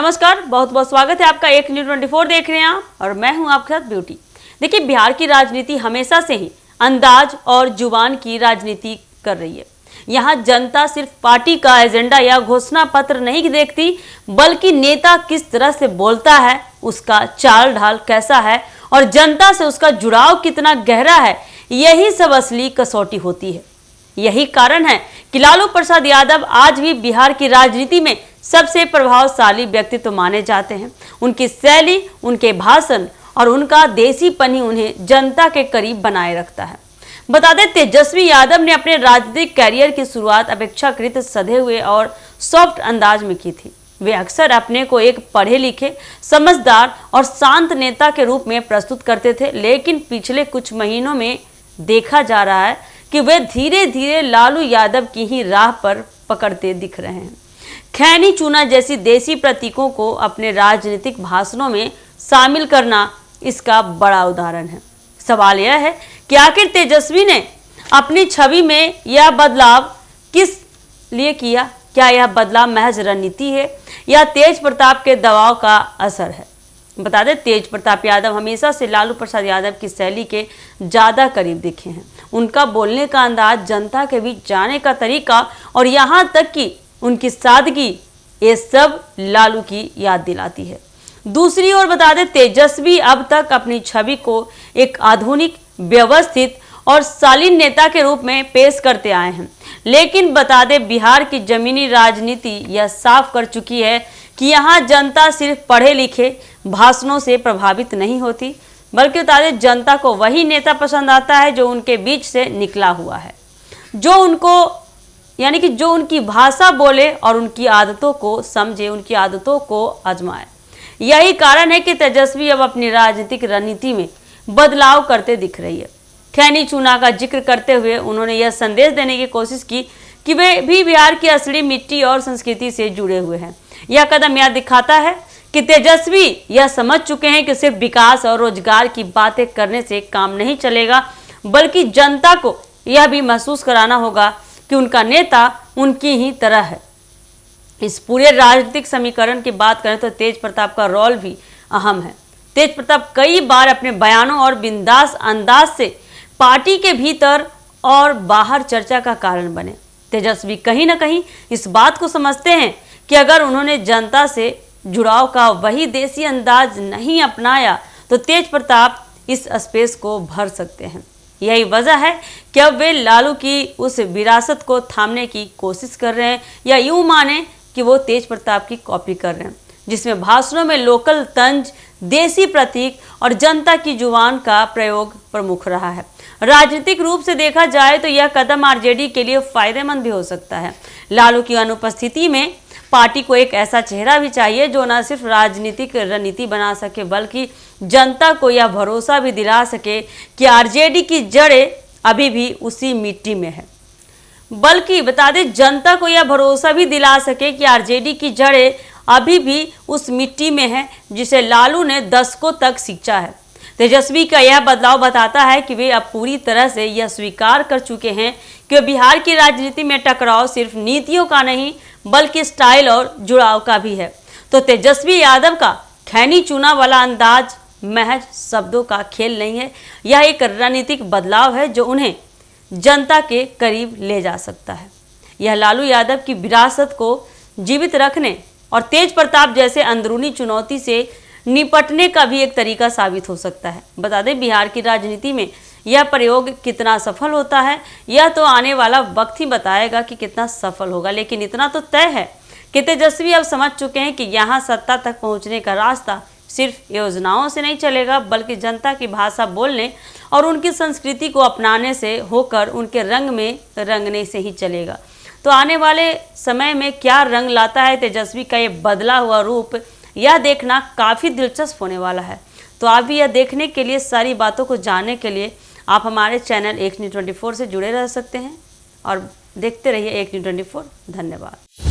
नमस्कार, बहुत बहुत स्वागत है आपका एक न्यूज़ 24 देख रहे हैं आप और मैं हूं आपके साथ ब्यूटी। देखिए, बिहार की राजनीति हमेशा से ही अंदाज और जुबान की राजनीति कर रही है। यहां जनता सिर्फ पार्टी का एजेंडा या घोषणा पत्र नहीं देखती, बल्कि नेता किस तरह से बोलता है, उसका चाल ढाल कैसा है और जनता से उसका जुड़ाव कितना गहरा है, यही सब असली कसौटी होती है। यही कारण है कि लालू प्रसाद यादव आज भी बिहार की राजनीति में सबसे प्रभावशाली व्यक्तित्व माने जाते हैं। उनकी शैली, उनके भाषण और उनका देसीपन ही उन्हें जनता के करीब बनाए रखता है। बता दें, तेजस्वी यादव ने अपने राजनीतिक कैरियर की शुरुआत अपेक्षाकृत सधे हुए और सॉफ्ट अंदाज में की थी। वे अक्सर अपने को एक पढ़े लिखे, समझदार और शांत नेता के रूप में प्रस्तुत करते थे, लेकिन पिछले कुछ महीनों में देखा जा रहा है कि वे धीरे धीरे लालू यादव की ही राह पर पकड़ते दिख रहे हैं। खैनी चूना जैसी देसी प्रतीकों को अपने राजनीतिक भाषणों में शामिल करना इसका बड़ा उदाहरण है। सवाल यह है कि आखिर तेजस्वी ने अपनी छवि में यह बदलाव किस लिए किया? क्या यह बदलाव महज रणनीति है या तेज प्रताप के दबाव का असर है? बता दें, तेज प्रताप यादव हमेशा से लालू प्रसाद यादव की शैली के ज़्यादा करीब दिखे हैं। उनका बोलने का अंदाज, जनता के बीच जाने का तरीका और यहाँ तक कि उनकी सादगी, ये सब लालू की याद दिलाती है। दूसरी ओर बता दें, तेजस्वी अब तक अपनी छवि को एक आधुनिक, व्यवस्थित और शालीन नेता के रूप में पेश करते आए हैं। लेकिन बता दें, बिहार की जमीनी राजनीति यह साफ कर चुकी है कि यहाँ जनता सिर्फ पढ़े लिखे भाषणों से प्रभावित नहीं होती, बल्कि बता दें, जनता को वही नेता पसंद आता है जो उनके बीच से निकला हुआ है, जो उनकी भाषा बोले और उनकी आदतों को समझे, उनकी आदतों को आजमाए। यही कारण है कि तेजस्वी अब अपनी राजनीतिक रणनीति में बदलाव करते दिख रही है। खैनी चूना का जिक्र करते हुए उन्होंने यह संदेश देने की कोशिश की कि वे भी बिहार की असली मिट्टी और संस्कृति से जुड़े हुए हैं। यह कदम यह दिखाता है कि तेजस्वी यह समझ चुके हैं कि सिर्फ विकास और रोजगार की बातें करने से काम नहीं चलेगा, बल्कि जनता को यह भी महसूस कराना होगा कि उनका नेता उनकी ही तरह है। इस पूरे राजनीतिक समीकरण की बात करें तो तेज प्रताप का रोल भी अहम है। तेज प्रताप कई बार अपने बयानों और बिंदास अंदाज से पार्टी के भीतर और बाहर चर्चा का कारण बने। तेजस्वी कहीं ना कहीं इस बात को समझते हैं कि अगर उन्होंने जनता से जुड़ाव का वही देसी अंदाज नहीं अपनाया तो तेज प्रताप इस स्पेस को भर सकते हैं। यही वजह है कि अब वे लालू की उस विरासत को थामने की कोशिश कर रहे हैं, या यूं माने कि वो तेज प्रताप की कॉपी कर रहे हैं, जिसमें भाषणों में लोकल तंज, देसी प्रतीक और जनता की जुबान का प्रयोग प्रमुख रहा है। राजनीतिक रूप से देखा जाए तो यह कदम आरजेडी के लिए फायदेमंद भी हो सकता है। लालू की अनुपस्थिति में पार्टी को एक ऐसा चेहरा भी चाहिए जो न सिर्फ राजनीतिक रणनीति बना सके, बल्कि जनता को यह भरोसा भी दिला सके कि आरजेडी की जड़ें अभी भी उसी मिट्टी में है। बल्कि बता दें, जनता को यह भरोसा भी दिला सके कि आरजेडी की जड़ें अभी भी उस मिट्टी में है जिसे लालू ने दशकों तक सींचा है। तेजस्वी का यह बदलाव बताता है कि वे अब पूरी तरह से यह स्वीकार कर चुके हैं कि बिहार की राजनीति में टकराव सिर्फ नीतियों का नहीं, बल्कि स्टाइल और जुड़ाव का भी है। तो तेजस्वी यादव का खैनी चूना वाला अंदाज महज शब्दों का खेल नहीं है, यह एक रणनीतिक बदलाव है जो उन्हें जनता के करीब ले जा सकता है। यह लालू यादव की विरासत को जीवित रखने और तेज प्रताप जैसे अंदरूनी चुनौती से निपटने का भी एक तरीका साबित हो सकता है। बता दें, बिहार की राजनीति में यह प्रयोग कितना सफल होता है, यह तो आने वाला वक्त ही बताएगा कि कितना सफल होगा। लेकिन इतना तो तय है कि तेजस्वी अब समझ चुके हैं कि यहाँ सत्ता तक पहुँचने का रास्ता सिर्फ योजनाओं से नहीं चलेगा, बल्कि जनता की भाषा बोलने और उनकी संस्कृति को अपनाने से होकर उनके रंग में रंगने से ही चलेगा। तो आने वाले समय में क्या रंग लाता है तेजस्वी का ये बदला हुआ रूप, यह देखना काफ़ी दिलचस्प होने वाला है। तो आप भी यह देखने के लिए, सारी बातों को जानने के लिए आप हमारे चैनल एक न्यूज़ 24 से जुड़े रह सकते हैं और देखते रहिए एक न्यूज़ 24। धन्यवाद।